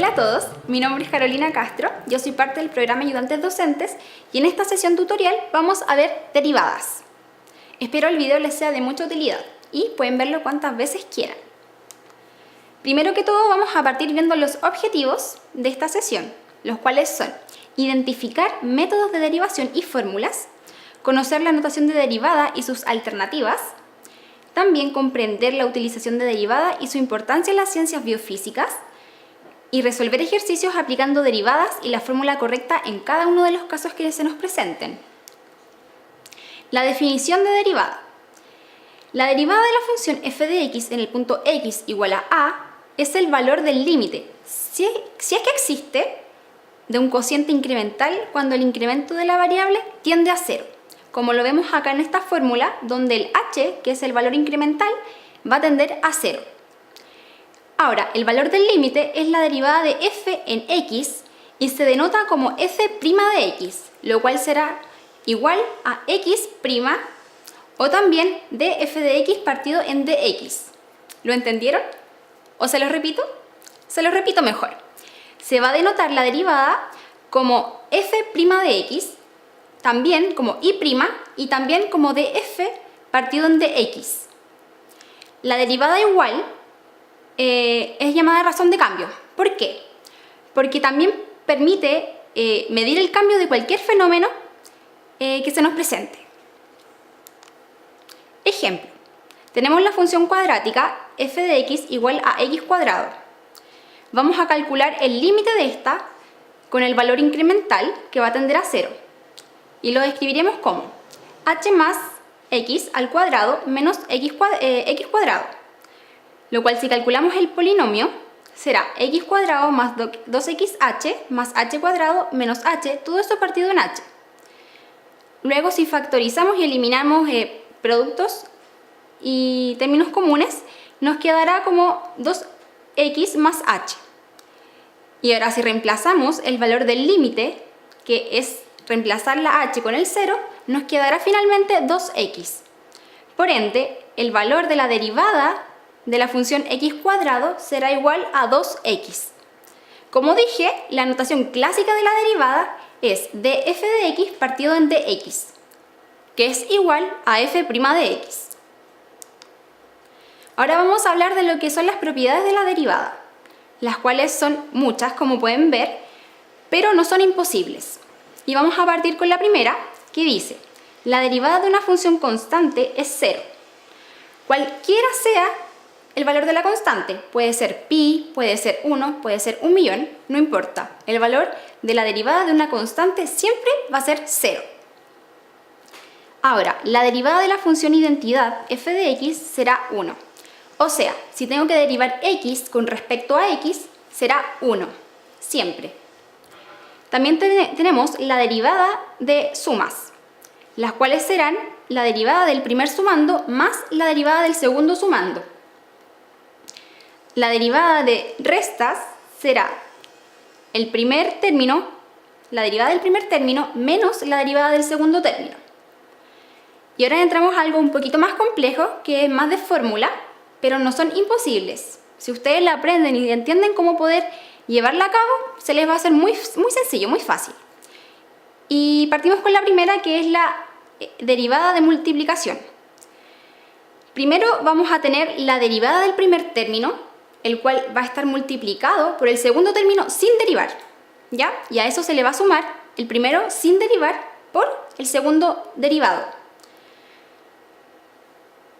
Hola a todos, mi nombre es Carolina Castro, yo soy parte del programa Ayudantes Docentes y en esta sesión tutorial vamos a ver derivadas. Espero el video les sea de mucha utilidad y pueden verlo cuantas veces quieran. Primero que todo vamos a partir viendo los objetivos de esta sesión, los cuales son identificar métodos de derivación y fórmulas, conocer la notación de derivada y sus alternativas, también comprender la utilización de derivada y su importancia en las ciencias biofísicas, y resolver ejercicios aplicando derivadas y la fórmula correcta en cada uno de los casos que se nos presenten. La definición de derivada. La derivada de la función f de x en el punto x igual a es el valor del límite, si es que existe, de un cociente incremental cuando el incremento de la variable tiende a cero, como lo vemos acá en esta fórmula, donde el h, que es el valor incremental, va a tender a cero. Ahora, el valor del límite es la derivada de f en x y se denota como f' de x, lo cual será igual a x' o también df de x partido en dx. ¿Lo entendieron? ¿O se los repito? Se los repito mejor. Se va a denotar la derivada como f' de x, también como y' y también como df partido en dx. La derivada igual es llamada razón de cambio. ¿Por qué? Porque también permite medir el cambio de cualquier fenómeno que se nos presente. Ejemplo, tenemos la función cuadrática f de x igual a x cuadrado. Vamos a calcular el límite de esta con el valor incremental que va a tender a 0. Y lo escribiremos como h más x al cuadrado menos x cuadrado. Lo cual, si calculamos el polinomio, será x cuadrado más 2xh más h cuadrado menos h, todo esto partido en h. Luego, si factorizamos y eliminamos productos y términos comunes, nos quedará como 2x más h. Y ahora, si reemplazamos el valor del límite, que es reemplazar la h con el 0, nos quedará finalmente 2x. Por ende, el valor de la derivada de la función x cuadrado será igual a 2x. Como dije, la notación clásica de la derivada es df de x partido en dx, que es igual a f' de x. Ahora vamos a hablar de lo que son las propiedades de la derivada, las cuales son muchas, como pueden ver, pero no son imposibles. Y vamos a partir con la primera, que dice: la derivada de una función constante es 0. Cualquiera sea el valor de la constante, puede ser pi, puede ser 1, puede ser 1.000.000, no importa. El valor de la derivada de una constante siempre va a ser 0. Ahora, la derivada de la función identidad f de x será 1. O sea, si tengo que derivar x con respecto a x, será 1, siempre. También tenemos la derivada de sumas, las cuales serán la derivada del primer sumando más la derivada del segundo sumando. La derivada de restas será el primer término, la derivada del primer término menos la derivada del segundo término. Y ahora entramos a algo un poquito más complejo, que es más de fórmula, pero no son imposibles. Si ustedes la aprenden y entienden cómo poder llevarla a cabo, se les va a hacer muy sencillo, muy fácil. Y partimos con la primera, que es la derivada de multiplicación. Primero vamos a tener la derivada del primer término, el cual va a estar multiplicado por el segundo término sin derivar, ¿ya? Y a eso se le va a sumar el primero sin derivar por el segundo derivado.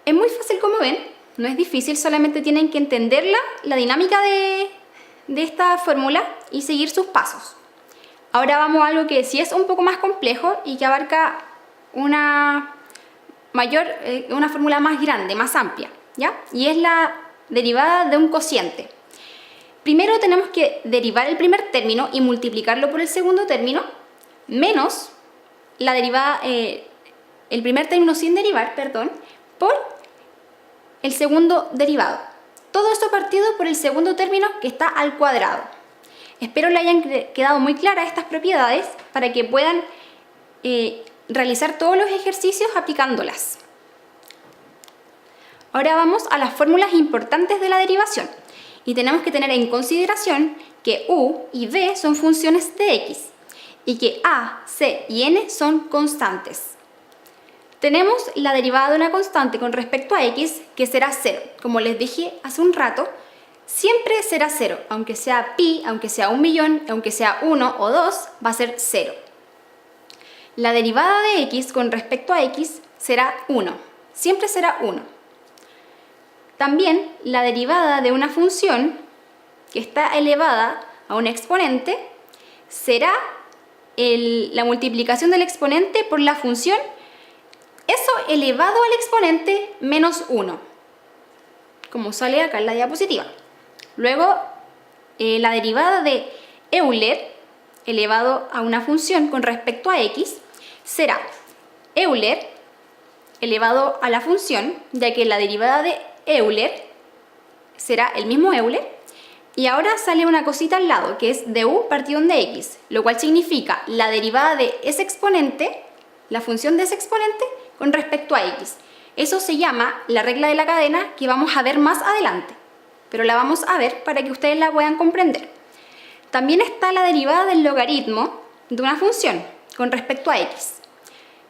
Es muy fácil, como ven, no es difícil, solamente tienen que entender la dinámica de esta fórmula y seguir sus pasos. Ahora vamos a algo que sí es un poco más complejo y que abarca una fórmula más grande, más amplia, ¿ya? Y es la derivada de un cociente. Primero tenemos que derivar el primer término y multiplicarlo por el segundo término, menos la derivada, el primer término sin derivar, por el segundo derivado. Todo esto partido por el segundo término que está al cuadrado. Espero le hayan quedado muy claras estas propiedades para que puedan realizar todos los ejercicios aplicándolas. Ahora vamos a las fórmulas importantes de la derivación y tenemos que tener en consideración que u y b son funciones de x y que a, c y n son constantes. Tenemos la derivada de una constante con respecto a x que será 0. Como les dije hace un rato, siempre será 0, aunque sea pi, aunque sea 1.000.000, aunque sea 1 o 2, va a ser 0. La derivada de x con respecto a x será 1, siempre será 1. También la derivada de una función que está elevada a un exponente será la multiplicación del exponente por la función, eso elevado al exponente menos 1, como sale acá en la diapositiva. Luego, la derivada de Euler elevado a una función con respecto a x será Euler elevado a la función, ya que la derivada de Euler será el mismo Euler, y ahora sale una cosita al lado que es du partidón de x, lo cual significa la derivada de ese exponente, la función de ese exponente con respecto a x. Eso se llama la regla de la cadena, que vamos a ver más adelante, pero la vamos a ver para que ustedes la puedan comprender. También está la derivada del logaritmo de una función con respecto a x,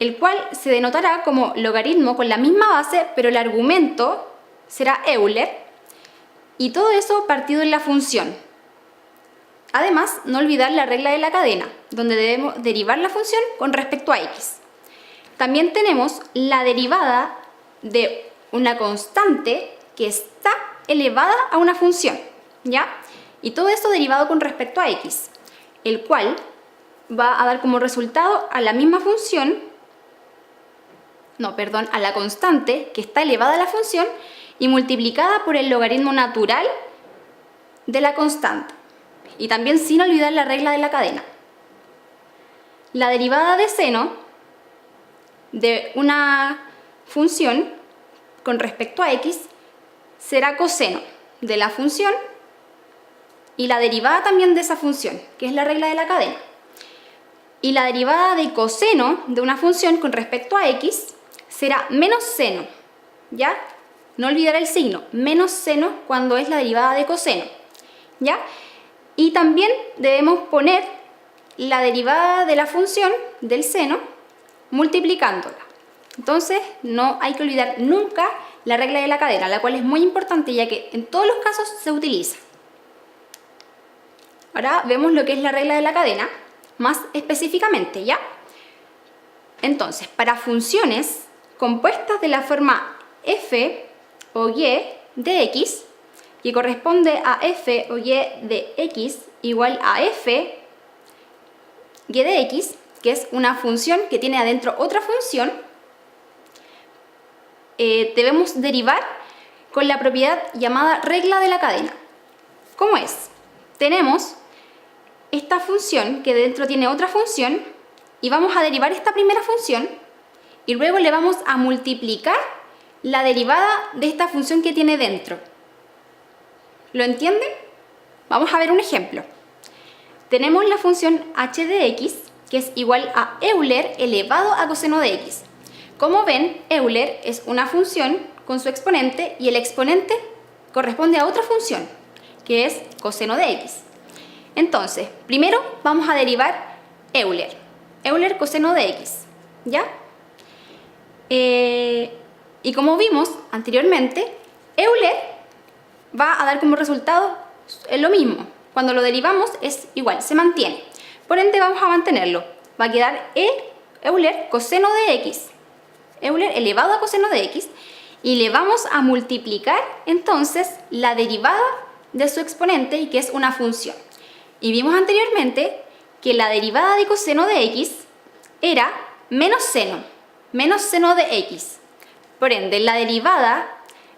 el cual se denotará como logaritmo con la misma base, pero el argumento será Euler, y todo eso partido en la función. Además, no olvidar la regla de la cadena, donde debemos derivar la función con respecto a x. También tenemos la derivada de una constante que está elevada a una función, ¿ya? Y todo esto derivado con respecto a x, el cual va a dar como resultado a la misma función, a la constante que está elevada a la función y multiplicada por el logaritmo natural de la constante. Y también sin olvidar la regla de la cadena. La derivada de seno de una función con respecto a x será coseno de la función y la derivada también de esa función, que es la regla de la cadena. Y la derivada de coseno de una función con respecto a x será menos seno, ¿ya? No olvidar el signo, menos seno cuando es la derivada de coseno, ¿ya? Y también debemos poner la derivada de la función del seno multiplicándola. Entonces, no hay que olvidar nunca la regla de la cadena, la cual es muy importante ya que en todos los casos se utiliza. Ahora vemos lo que es la regla de la cadena, más específicamente, ¿ya? Entonces, para funciones compuestas de la forma f o y de x, que corresponde a f o y de x igual a f y de x, que es una función que tiene adentro otra función, debemos derivar con la propiedad llamada regla de la cadena. ¿Cómo es? Tenemos esta función que dentro tiene otra función y vamos a derivar esta primera función y luego le vamos a multiplicar la derivada de esta función que tiene dentro. ¿Lo entienden? Vamos a ver un ejemplo. Tenemos la función h de x, que es igual a Euler elevado a coseno de x. Como ven, Euler es una función con su exponente y el exponente corresponde a otra función, que es coseno de x. Entonces, primero vamos a derivar Euler coseno de x, ¿ya? Y como vimos anteriormente, Euler va a dar como resultado lo mismo. Cuando lo derivamos es igual, se mantiene. Por ende vamos a mantenerlo. Va a quedar Euler coseno de x. Euler elevado a coseno de x. Y le vamos a multiplicar entonces la derivada de su exponente, y que es una función. Y vimos anteriormente que la derivada de coseno de x era menos seno de x. Por ende, la derivada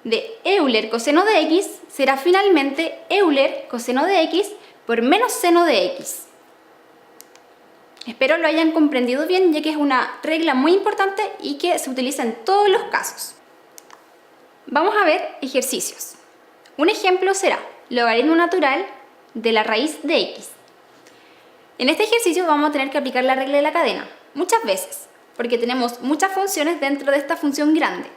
de Euler coseno de x será finalmente Euler coseno de x por menos seno de x. Espero lo hayan comprendido bien, ya que es una regla muy importante y que se utiliza en todos los casos. Vamos a ver ejercicios. Un ejemplo será logaritmo natural de la raíz de x. En este ejercicio vamos a tener que aplicar la regla de la cadena muchas veces, porque tenemos muchas funciones dentro de esta función grande.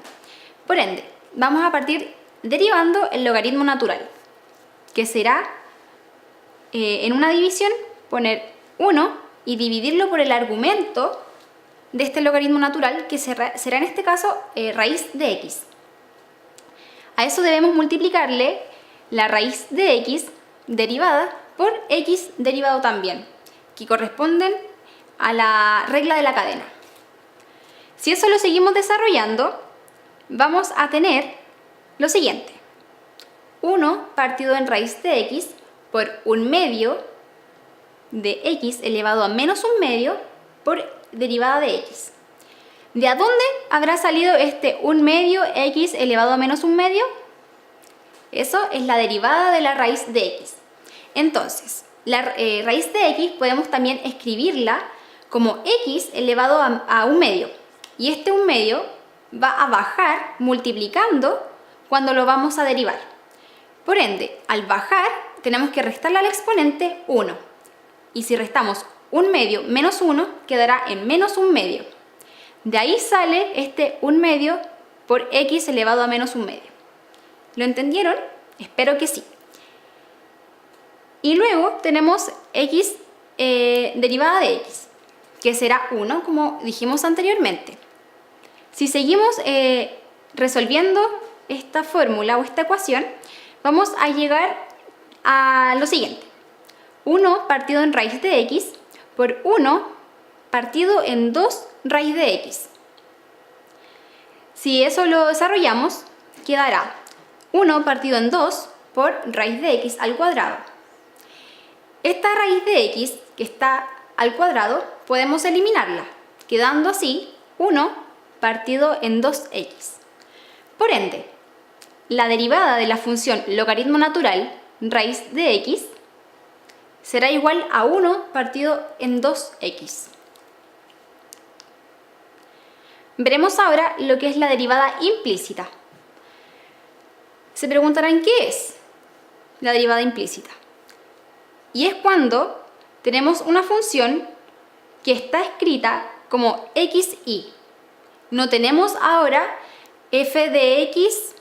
Por ende, vamos a partir derivando el logaritmo natural, que será en una división, poner 1 y dividirlo por el argumento de este logaritmo natural, que será en este caso raíz de x. A eso debemos multiplicarle la raíz de x derivada por x derivado también, que corresponden a la regla de la cadena. Si eso lo seguimos desarrollando, vamos a tener lo siguiente: 1 partido en raíz de x por 1/2 de x elevado a menos 1/2 por derivada de x. ¿De a dónde habrá salido este 1/2 x elevado a menos 1/2? Eso es la derivada de la raíz de x. Entonces, la raíz de x podemos también escribirla como x elevado a 1/2. Y este 1/2 va a bajar multiplicando cuando lo vamos a derivar. Por ende, al bajar tenemos que restarle al exponente 1. Y si restamos 1/2 menos 1, quedará en menos 1/2. De ahí sale este 1/2 por x elevado a menos 1/2. ¿Lo entendieron? Espero que sí. Y luego tenemos x derivada de x, que será 1, como dijimos anteriormente. Si seguimos resolviendo esta fórmula o esta ecuación, vamos a llegar a lo siguiente: 1 partido en raíz de x por 1 partido en 2 raíz de x. Si eso lo desarrollamos, quedará 1 partido en 2 por raíz de x al cuadrado. Esta raíz de x, que está al cuadrado, podemos eliminarla, quedando así 1 partido en 2x. Por ende, la derivada de la función logaritmo natural raíz de x será igual a 1 partido en 2x. Veremos ahora lo que es la derivada implícita. Se preguntarán qué es la derivada implícita. Y es cuando tenemos una función que está escrita como xy. No tenemos ahora f de x',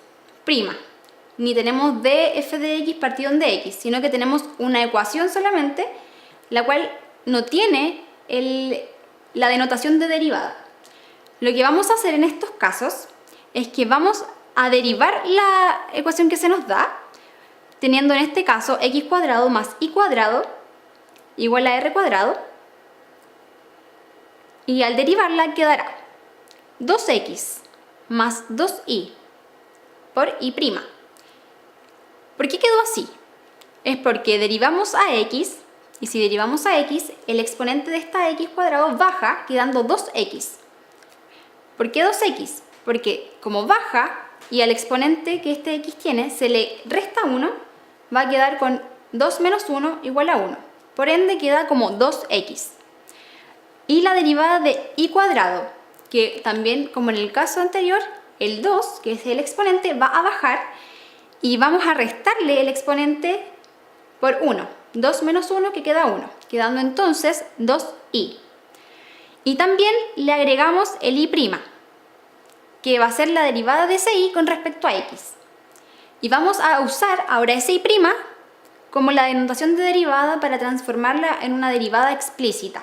ni tenemos df de x partido en dx, sino que tenemos una ecuación solamente, la cual no tiene la denotación de derivada. Lo que vamos a hacer en estos casos es que vamos a derivar la ecuación que se nos da, teniendo en este caso x cuadrado más y cuadrado igual a r cuadrado, y al derivarla quedará 2x más 2y por y'. ¿Por qué quedó así? Es porque derivamos a x, y si derivamos a x, el exponente de esta x cuadrado baja, quedando 2x. ¿Por qué 2x? Porque como baja y al exponente que este x tiene se le resta 1, va a quedar con 2 menos 1 igual a 1. Por ende queda como 2x. Y la derivada de y cuadrado, que también como en el caso anterior, el 2, que es el exponente, va a bajar y vamos a restarle el exponente por 1. 2 menos 1 que queda 1, quedando entonces 2y. Y también le agregamos el y', que va a ser la derivada de ese y con respecto a x. Y vamos a usar ahora ese y' como la denotación de derivada para transformarla en una derivada explícita.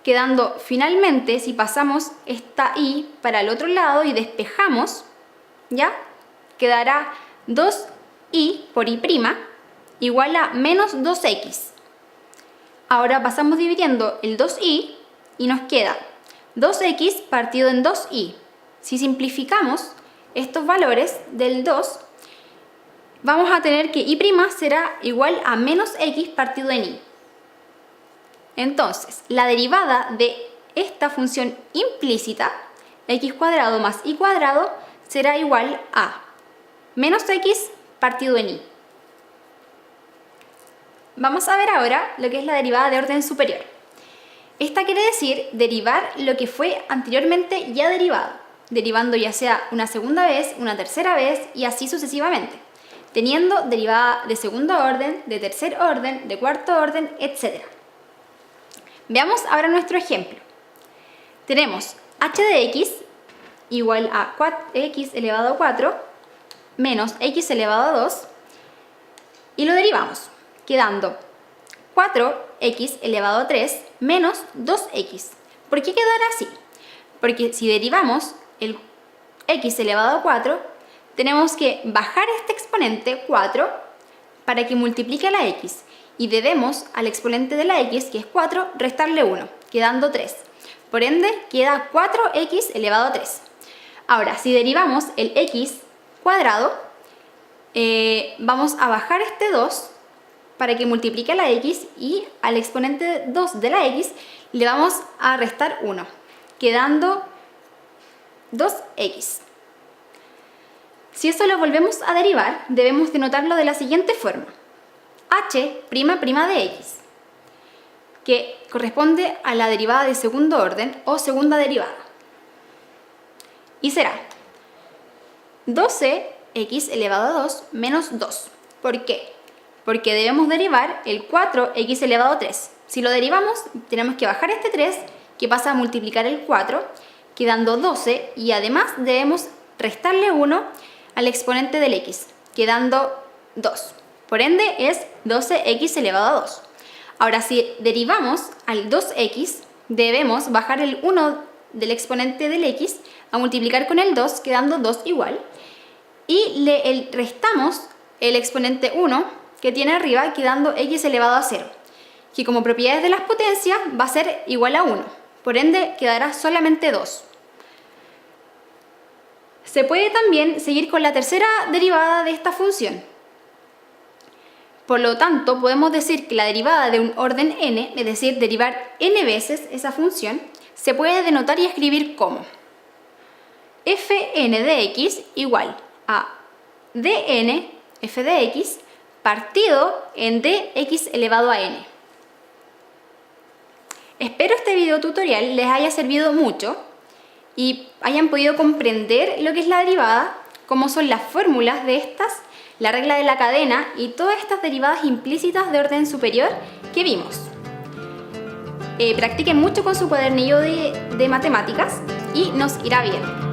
Quedando finalmente, si pasamos esta y para el otro lado y despejamos, ¿ya? Quedará 2y por y' igual a menos 2x. Ahora pasamos dividiendo el 2y y nos queda 2x partido en 2y. Si simplificamos estos valores del 2, vamos a tener que y' será igual a menos x partido en y. Entonces, la derivada de esta función implícita, x cuadrado más y cuadrado, será igual a menos x partido en y. Vamos a ver ahora lo que es la derivada de orden superior. Esta quiere decir derivar lo que fue anteriormente ya derivado, derivando ya sea una segunda vez, una tercera vez y así sucesivamente, teniendo derivada de segundo orden, de tercer orden, de cuarto orden, etc. Veamos ahora nuestro ejemplo. Tenemos h de x igual a x elevado a 4 menos x elevado a 2 y lo derivamos, quedando 4x elevado a 3 menos 2x. ¿Por qué quedará así? Porque si derivamos el x elevado a 4, tenemos que bajar este exponente 4 para que multiplique la x. Y debemos al exponente de la x, que es 4, restarle 1, quedando 3. Por ende, queda 4x elevado a 3. Ahora, si derivamos el x cuadrado, vamos a bajar este 2 para que multiplique la x y al exponente 2 de la x le vamos a restar 1, quedando 2x. Si eso lo volvemos a derivar, debemos denotarlo de la siguiente forma. h' de x, que corresponde a la derivada de segundo orden o segunda derivada. Y será 12x elevado a 2 menos 2. ¿Por qué? Porque debemos derivar el 4x elevado a 3. Si lo derivamos, tenemos que bajar este 3, que pasa a multiplicar el 4, quedando 12, y además debemos restarle 1 al exponente del x, quedando 2. Por ende, es 12x elevado a 2. Ahora, si derivamos al 2x, debemos bajar el 1 del exponente del x a multiplicar con el 2, quedando 2 igual. Y le restamos el exponente 1 que tiene arriba, quedando x elevado a 0, que como propiedades de las potencias va a ser igual a 1. Por ende, quedará solamente 2. Se puede también seguir con la tercera derivada de esta función. Por lo tanto, podemos decir que la derivada de un orden n, es decir, derivar n veces esa función, se puede denotar y escribir como fn de x igual a dn f de x partido en dx elevado a n. Espero este video tutorial les haya servido mucho y hayan podido comprender lo que es la derivada, cómo son las fórmulas de estas, la regla de la cadena y todas estas derivadas implícitas de orden superior que vimos. Practiquen mucho con su cuadernillo de matemáticas y nos irá bien.